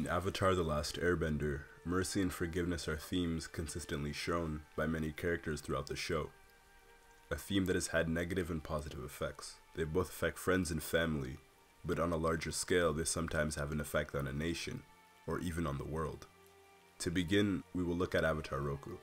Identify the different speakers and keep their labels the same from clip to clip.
Speaker 1: In Avatar: The Last Airbender, mercy and forgiveness are themes consistently shown by many characters throughout the show. A theme that has had negative and positive effects. They both affect friends and family, but on a larger scale they sometimes have an effect on a nation, or even on the world. To begin, we will look at Avatar Roku.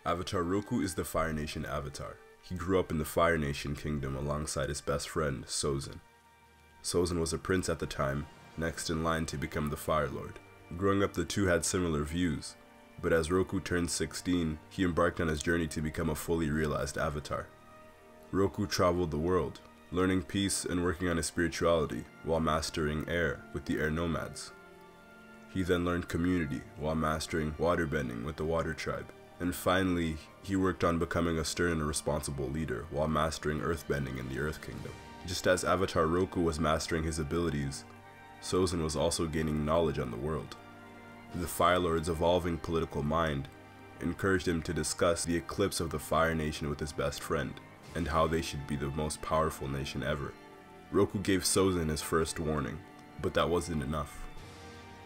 Speaker 1: Avatar Roku is the Fire Nation avatar. He grew up in the Fire Nation kingdom alongside his best friend, Sozin. Sozin was a prince at the time, next in line to become the Fire Lord. Growing up, the two had similar views, but as Roku turned 16, he embarked on his journey to become a fully realized avatar. Roku traveled the world, learning peace and working on his spirituality while mastering air with the air nomads. He then learned community while mastering waterbending with the water tribe. And finally, he worked on becoming a stern and responsible leader while mastering earthbending in the Earth Kingdom. Just as Avatar Roku was mastering his abilities, Sozin was also gaining knowledge on the world. The Fire Lord's evolving political mind encouraged him to discuss the eclipse of the Fire Nation with his best friend, and how they should be the most powerful nation ever. Roku gave Sozin his first warning, but that wasn't enough.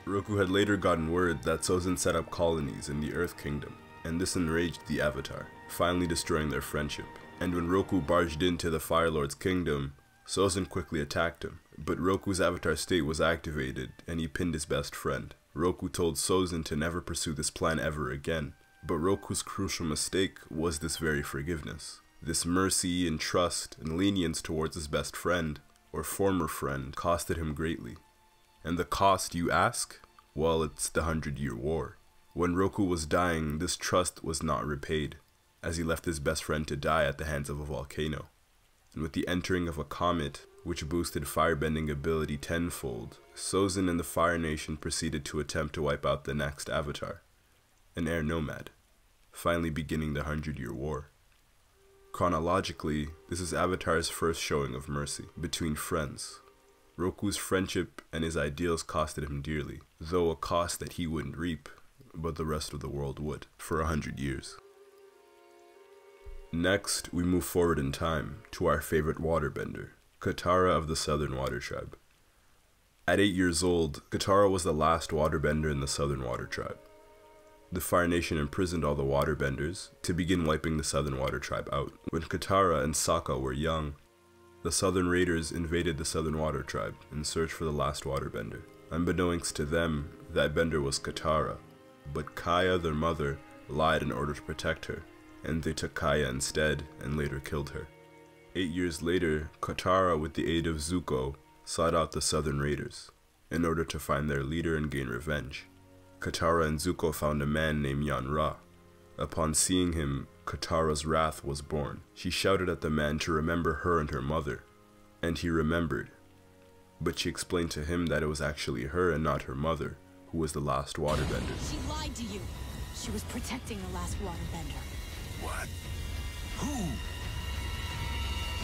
Speaker 1: Roku had later gotten word that Sozin set up colonies in the Earth Kingdom, and this enraged the Avatar, finally destroying their friendship. And when Roku barged into the Fire Lord's kingdom, Sozin quickly attacked him, but Roku's avatar state was activated and he pinned his best friend. Roku told Sozin to never pursue this plan ever again, but Roku's crucial mistake was this very forgiveness. This mercy and trust and lenience towards his best friend, or former friend, costed him greatly. And the cost, you ask? Well, it's the 100-Year War. When Roku was dying, this trust was not repaid, as he left his best friend to die at the hands of a volcano. And with the entering of a comet, which boosted firebending ability tenfold, Sozin and the Fire Nation proceeded to attempt to wipe out the next avatar, an air nomad, finally beginning the 100-Year War. Chronologically, this is Avatar's first showing of mercy between friends. Roku's friendship and his ideals costed him dearly, though a cost that he wouldn't reap, but the rest of the world would, for 100 years. Next, we move forward in time to our favorite waterbender, Katara of the Southern Water Tribe. At 8 years old, Katara was the last waterbender in the Southern Water Tribe. The Fire Nation imprisoned all the waterbenders to begin wiping the Southern Water Tribe out. When Katara and Sokka were young, the Southern Raiders invaded the Southern Water Tribe in search for the last waterbender. Unbeknownst to them, that bender was Katara, but Kaya, their mother, lied in order to protect her, and they took Kaya instead and later killed her. 8 years later, Katara, with the aid of Zuko, sought out the Southern Raiders in order to find their leader and gain revenge. Katara and Zuko found a man named Jinora. Upon seeing him, Katara's wrath was born. She shouted at the man to remember her and her mother, and he remembered. But she explained to him that it was actually her and not her mother who was the last waterbender.
Speaker 2: She lied to you. She was protecting the last waterbender.
Speaker 3: What? Who?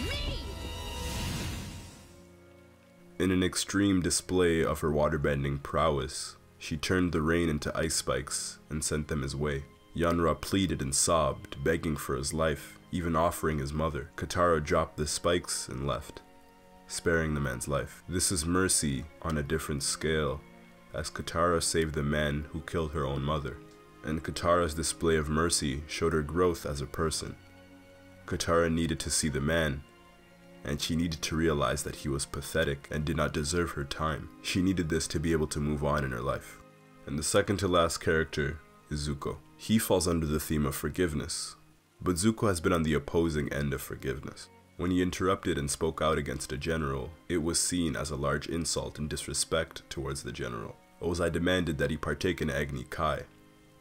Speaker 2: Me!
Speaker 1: In an extreme display of her waterbending prowess, she turned the rain into ice spikes and sent them his way. Jinora pleaded and sobbed, begging for his life, even offering his mother. Katara dropped the spikes and left, sparing the man's life. This is mercy on a different scale, as Katara saved the man who killed her own mother. And Katara's display of mercy showed her growth as a person. Katara needed to see the man, and she needed to realize that he was pathetic and did not deserve her time. She needed this to be able to move on in her life. And the second to last character is Zuko. He falls under the theme of forgiveness, but Zuko has been on the opposing end of forgiveness. When he interrupted and spoke out against a general, it was seen as a large insult and disrespect towards the general. Ozai demanded that he partake in Agni Kai.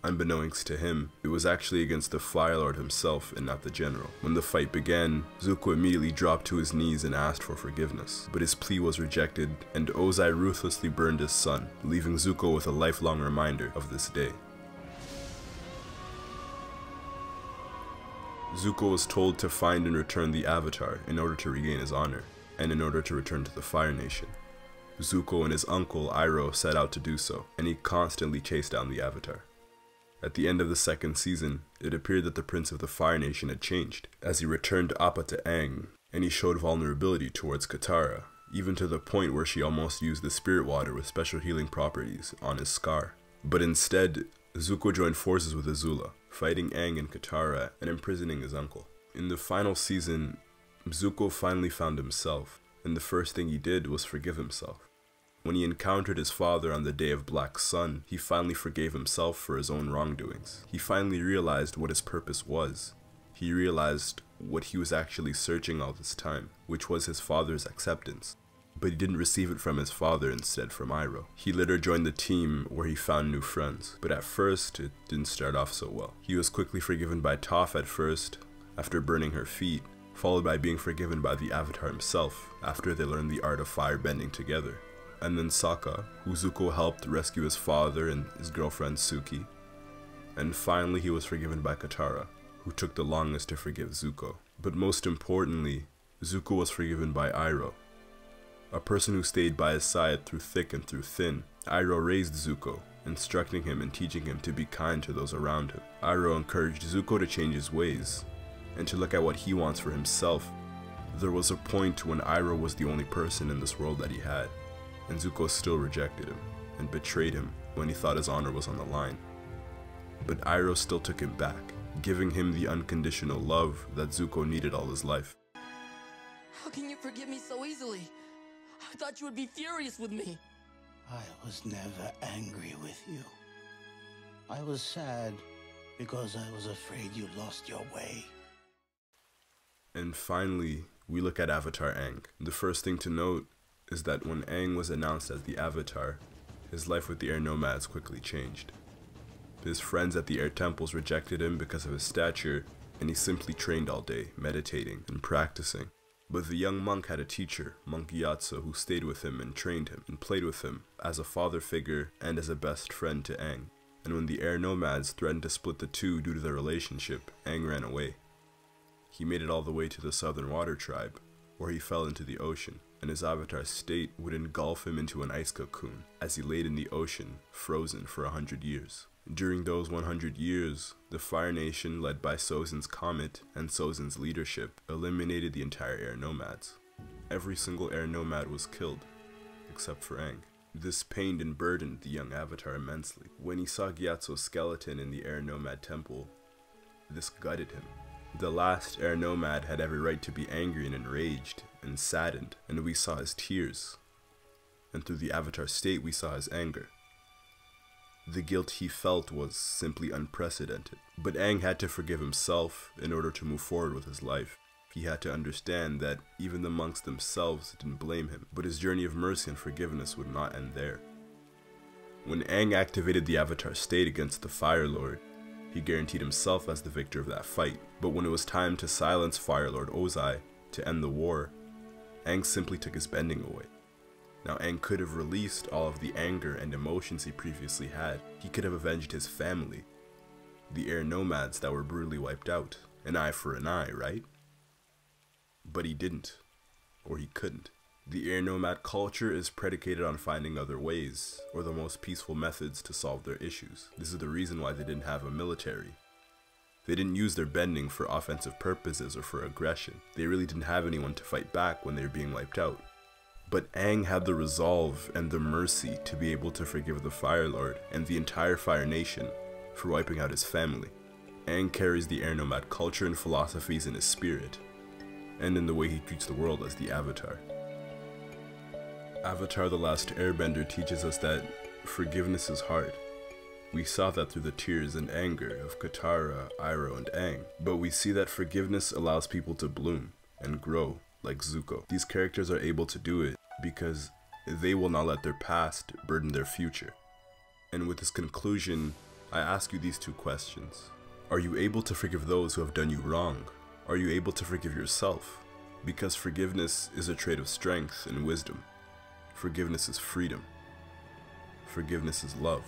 Speaker 1: Unbeknownst to him, it was actually against the Fire Lord himself and not the general. When the fight began, Zuko immediately dropped to his knees and asked for forgiveness, but his plea was rejected, and Ozai ruthlessly burned his son, leaving Zuko with a lifelong reminder of this day. Zuko was told to find and return the Avatar in order to regain his honor, and in order to return to the Fire Nation. Zuko and his uncle Iroh set out to do so, and he constantly chased down the Avatar. At the end of the second season, it appeared that the Prince of the Fire Nation had changed, as he returned Appa to Aang, and he showed vulnerability towards Katara, even to the point where she almost used the spirit water with special healing properties on his scar. But instead, Zuko joined forces with Azula, fighting Aang and Katara and imprisoning his uncle. In the final season, Zuko finally found himself, and the first thing he did was forgive himself. When he encountered his father on the day of Black Sun, he finally forgave himself for his own wrongdoings. He finally realized what his purpose was. He realized what he was actually searching all this time, which was his father's acceptance. But he didn't receive it from his father, instead from Iroh. He later joined the team where he found new friends, but at first it didn't start off so well. He was quickly forgiven by Toph at first, after burning her feet, followed by being forgiven by the Avatar himself, after they learned the art of firebending together. And then Sokka, who Zuko helped rescue his father and his girlfriend Suki. And finally he was forgiven by Katara, who took the longest to forgive Zuko. But most importantly, Zuko was forgiven by Iroh, a person who stayed by his side through thick and through thin. Iroh raised Zuko, instructing him and teaching him to be kind to those around him. Iroh encouraged Zuko to change his ways, and to look at what he wants for himself. There was a point when Iroh was the only person in this world that he had, and Zuko still rejected him, and betrayed him when he thought his honor was on the line. But Iroh still took him back, giving him the unconditional love that Zuko needed all his life.
Speaker 4: How can you forgive me so easily? I thought you would be furious with me.
Speaker 3: I was never angry with you. I was sad because I was afraid you lost your way.
Speaker 1: And finally, we look at Avatar Aang. The first thing to note is that when Aang was announced as the Avatar, his life with the Air Nomads quickly changed. His friends at the Air Temples rejected him because of his stature, and he simply trained all day, meditating and practicing. But the young monk had a teacher, Monk Gyatso, who stayed with him and trained him, and played with him as a father figure and as a best friend to Aang. And when the Air Nomads threatened to split the two due to their relationship, Aang ran away. He made it all the way to the Southern Water Tribe, where he fell into the ocean, and his avatar state would engulf him into an ice cocoon, as he laid in the ocean, frozen for 100 years. During those 100 years, the Fire Nation, led by Sozin's Comet and Sozin's leadership, eliminated the entire Air Nomads. Every single Air Nomad was killed, except for Aang. This pained and burdened the young avatar immensely. When he saw Gyatso's skeleton in the Air Nomad temple, this gutted him. The last Air Nomad had every right to be angry and enraged and saddened, and we saw his tears. And through the avatar state, we saw his anger. The guilt he felt was simply unprecedented. But Aang had to forgive himself in order to move forward with his life. He had to understand that even the monks themselves didn't blame him, but his journey of mercy and forgiveness would not end there. When Aang activated the avatar state against the Fire Lord, he guaranteed himself as the victor of that fight. But when it was time to silence Fire Lord Ozai to end the war, Aang simply took his bending away. Now Aang could have released all of the anger and emotions he previously had. He could have avenged his family, the Air Nomads that were brutally wiped out. An eye for an eye, right? But he didn't, or he couldn't. The Air Nomad culture is predicated on finding other ways, or the most peaceful methods to solve their issues. This is the reason why they didn't have a military. They didn't use their bending for offensive purposes or for aggression. They really didn't have anyone to fight back when they were being wiped out. But Aang had the resolve and the mercy to be able to forgive the Fire Lord and the entire Fire Nation for wiping out his family. Aang carries the Air Nomad culture and philosophies in his spirit, and in the way he treats the world as the Avatar. Avatar: The Last Airbender teaches us that forgiveness is hard. We saw that through the tears and anger of Katara, Iroh, and Aang, but we see that forgiveness allows people to bloom and grow like Zuko. These characters are able to do it because they will not let their past burden their future. And with this conclusion, I ask you these two questions. Are you able to forgive those who have done you wrong? Are you able to forgive yourself? Because forgiveness is a trait of strength and wisdom. Forgiveness is freedom. Forgiveness is love.